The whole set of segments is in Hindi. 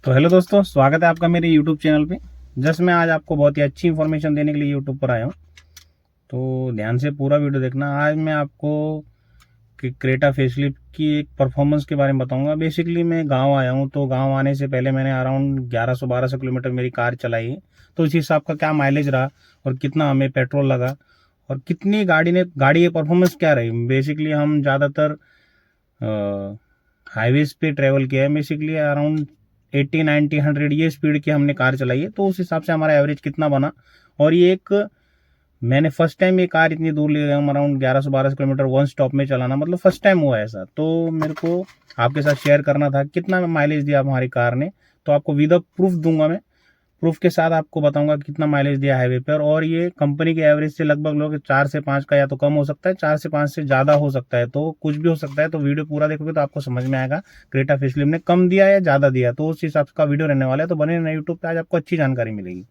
तो हेलो दोस्तों, स्वागत है आपका मेरे यूट्यूब चैनल पे। जस्ट मैं आज आपको बहुत ही अच्छी इन्फॉर्मेशन देने के लिए यूट्यूब पर आया हूँ, तो ध्यान से पूरा वीडियो देखना। आज मैं आपको क्रेटा फेसलिफ्ट की एक परफॉर्मेंस के बारे में बताऊंगा। बेसिकली मैं गांव आया हूँ, तो गांव आने से पहले मैंने अराउंड 1100-1200 किलोमीटर मेरी कार चलाई है। तो इस हिसाब का क्या माइलेज रहा और कितना हमें पेट्रोल लगा और कितनी गाड़ी की परफॉर्मेंस क्या रही। बेसिकली हम ज़्यादातर हाईवेज पे ट्रेवल किया है। बेसिकली अराउंड 80, 90, 100 ये स्पीड की हमने कार चलाई है, तो उस हिसाब से हमारा एवरेज कितना बना। और ये एक मैंने फर्स्ट टाइम ये कार इतनी दूर ले गया हूँ, अराउंड 1100-1200 किलोमीटर वन स्टॉप में चलाना, मतलब फर्स्ट टाइम हुआ है ऐसा। तो मेरे को आपके साथ शेयर करना था कितना माइलेज दिया हमारी कार ने। तो आपको विद प्रूफ दूंगा, मैं प्रूफ के साथ आपको बताऊंगा कितना माइलेज दिया हाईवे पर। और ये कंपनी के एवरेज से लगभग लोग 4 से 5 का या तो कम हो सकता है, 4 से 5 से ज़्यादा हो सकता है, तो कुछ भी हो सकता है। तो वीडियो पूरा देखोगे तो आपको समझ में आएगा क्रेटा फेसलिफ्ट ने कम दिया या ज़्यादा दिया, तो उस हिसाब का वीडियो रहने वाला है। तो बने रहना यूट्यूब पे, आज आपको अच्छी जानकारी मिलेगी।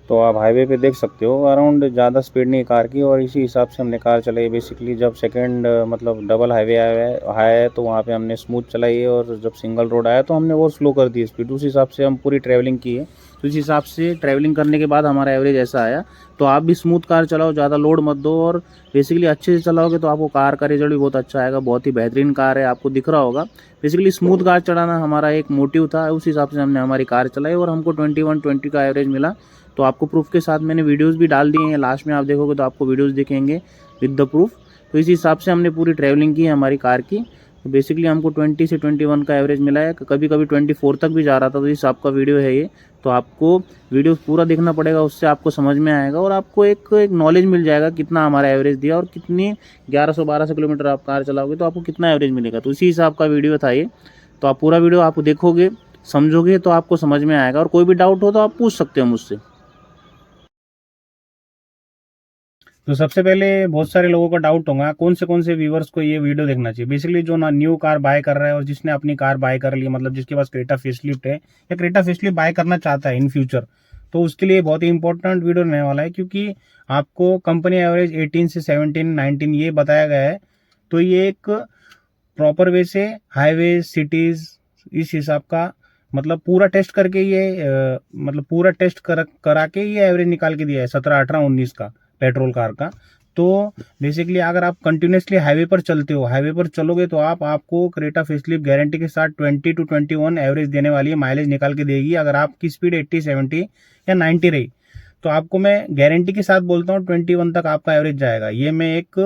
तो आप हाईवे पे देख सकते हो अराउंड ज़्यादा स्पीड नहीं कार की, और इसी हिसाब से हमने कार चलाई। बेसिकली जब सेकंड मतलब डबल हाईवे आया है तो वहाँ पे हमने स्मूथ चलाई है, और जब सिंगल रोड आया तो हमने और स्लो कर दी स्पीड। उस हिसाब से हम पूरी ट्रैवलिंग की है। तो इस हिसाब से ट्रैवलिंग करने के बाद हमारा एवरेज ऐसा आया। तो आप भी स्मूथ कार चलाओ, ज़्यादा लोड मत दो, और बेसिकली अच्छे से चलाओगे तो आपको कार का रिजल्ट भी बहुत अच्छा आएगा। बहुत ही बेहतरीन कार है, आपको दिख रहा होगा। बेसिकली स्मूथ कार चलाना हमारा एक मोटिव था, उस हिसाब से हमने हमारी कार चलाई और हमको 21-20 का एवरेज मिला। तो आपको प्रूफ के साथ मैंने वीडियोस भी डाल दिए हैं, लास्ट में आप देखोगे तो आपको वीडियोस दिखेंगे विद द प्रूफ। तो इस हिसाब से हमने पूरी ट्रैवलिंग की है हमारी कार की। तो बेसिकली हमको 20 से 21 का एवरेज मिला है, कभी कभी 24 तक भी जा रहा था। तो इस हिसाब का वीडियो है ये। तो आपको वीडियो पूरा देखना पड़ेगा, उससे आपको समझ में आएगा और आपको एक नॉलेज मिल जाएगा कितना हमारा एवरेज दिया और कितनी 1100-1200 किलोमीटर आप कार चलाओगे तो आपको कितना एवरेज मिलेगा। तो इसी हिसाब का वीडियो था ये। तो आप पूरा वीडियो आप देखोगे, समझोगे तो आपको समझ में आएगा। और कोई भी डाउट हो तो आप पूछ सकते हो मुझसे। तो सबसे पहले बहुत सारे लोगों का डाउट होगा कौन से व्यूवर्स को ये वीडियो देखना चाहिए। बेसिकली जो ना न्यू कार बाय कर रहा है और जिसने अपनी कार बाय कर ली, मतलब जिसके पास क्रेटा फेसलिफ्ट है या क्रेटा फेसलिफ्ट बाय करना चाहता है इन फ्यूचर, तो उसके लिए बहुत ही इंपॉर्टेंट वीडियो रहने वाला है। क्योंकि आपको कंपनी एवरेज 18 से 17, 19 ये बताया गया है। तो ये एक प्रॉपर वे से हाईवे सिटीज इस हिसाब का मतलब पूरा टेस्ट करके ये मतलब पूरा टेस्ट करा के ये एवरेज निकाल के दिया है 17, 18, 19 का पेट्रोल कार का। तो बेसिकली अगर आप कंटिन्यूसली हाईवे पर चलते हो, हाईवे पर चलोगे तो आपको क्रेटा फेसलिफ्ट गारंटी के साथ 20 to 21 एवरेज देने वाली है, माइलेज निकाल के देगी। अगर आपकी स्पीड 80, 70 या 90 रही तो आपको मैं गारंटी के साथ बोलता हूँ 21 तक आपका एवरेज जाएगा। ये मैं एक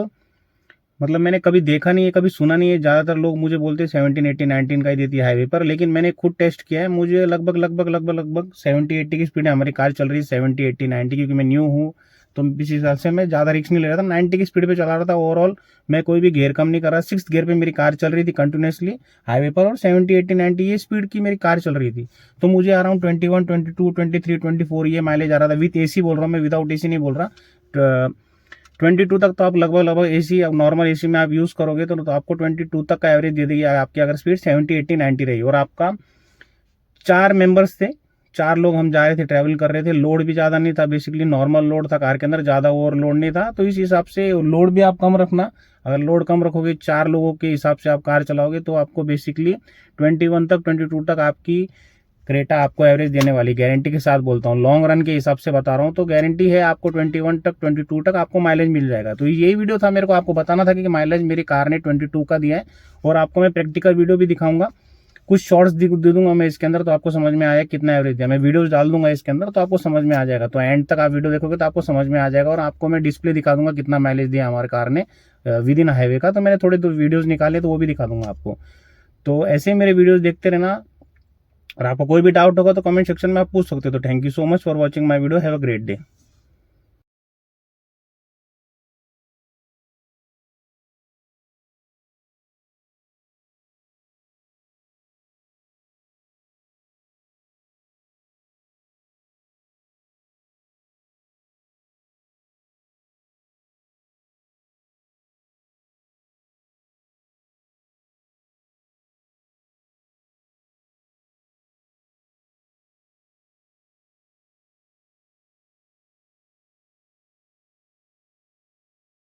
मतलब मैंने कभी देखा नहीं है, कभी सुना नहीं है। ज़्यादातर लोग मुझे बोलते हैं 17, 18, 19 का ही देती है हाईवे पर, लेकिन मैंने खुद टेस्ट किया है। मुझे लगभग 70, 80 की स्पीड हमारी कार चल रही है, 70, 80, 90, क्योंकि मैं न्यू हूँ। तो इस हिसाब से मैं ज़्यादा रिस्क नहीं ले रहा था, 90 की स्पीड पे चला रहा था ओवरऑल। मैं कोई भी गियर कम नहीं कर रहा, 6th गियर पे मेरी कार चल रही थी कंटिन्यूसली हाईवे पर, और 70, 80, 90 ये स्पीड की मेरी कार चल रही थी। तो मुझे अराउंड 21, 22, 23, 24 ये माइलेज आ रहा था। विथ एसी बोल रहा हूँ मैं, विदाउट एसी नहीं बोल रहा। 22 तक तो आप लगभग एसी, अब नॉर्मल एसी में आप यूज़ करोगे तो आपको 22 तक का एवरेज दे देगी आपकी अगर स्पीड 70, 80, 90 रही। और आपका 4 मेंबर्स थे, 4 लोग हम जा रहे थे, ट्रैवल कर रहे थे। लोड भी ज़्यादा नहीं था, बेसिकली नॉर्मल लोड था कार के अंदर, ज़्यादा ओवरलोड नहीं था। तो इस हिसाब से लोड भी आप कम रखना। अगर लोड कम रखोगे, 4 लोगों के हिसाब से आप कार चलाओगे तो आपको बेसिकली 21 तक, 22 तक आपकी क्रेटा आपको एवरेज देने वाली, गारंटी के साथ बोलता हूँ। लॉन्ग रन के हिसाब से बता रहा हूँ, तो गारंटी है आपको 21 तक, 22 तक आपको माइलेज मिल जाएगा। तो यही वीडियो था, मेरे को आपको बताना था कि माइलेज मेरी कार ने 22 का दिया है। और आपको मैं प्रैक्टिकल वीडियो भी दिखाऊंगा, कुछ शॉर्ट्स दे दूंगा मैं इसके अंदर, तो आपको समझ में आएगा कितना एवरेज दिया। मैं वीडियोस डाल दूंगा इसके अंदर, तो आपको समझ में आ जाएगा। तो एंड तक आप वीडियो देखोगे तो आपको समझ में आ जाएगा। और आपको मैं डिस्प्ले दिखा दूंगा कितना माइलेज दिया हमारे कार ने विद इन हाईवे का। तो मैंने थोड़े दो वीडियोस निकाले तो वो भी दिखा दूंगा आपको। तो ऐसे ही मेरे वीडियोस देखते रहना, और आपको कोई भी डाउट होगा तो कमेंट सेक्शन में आप पूछ सकते हो। तो thank you so much for watching my video. Have a great day.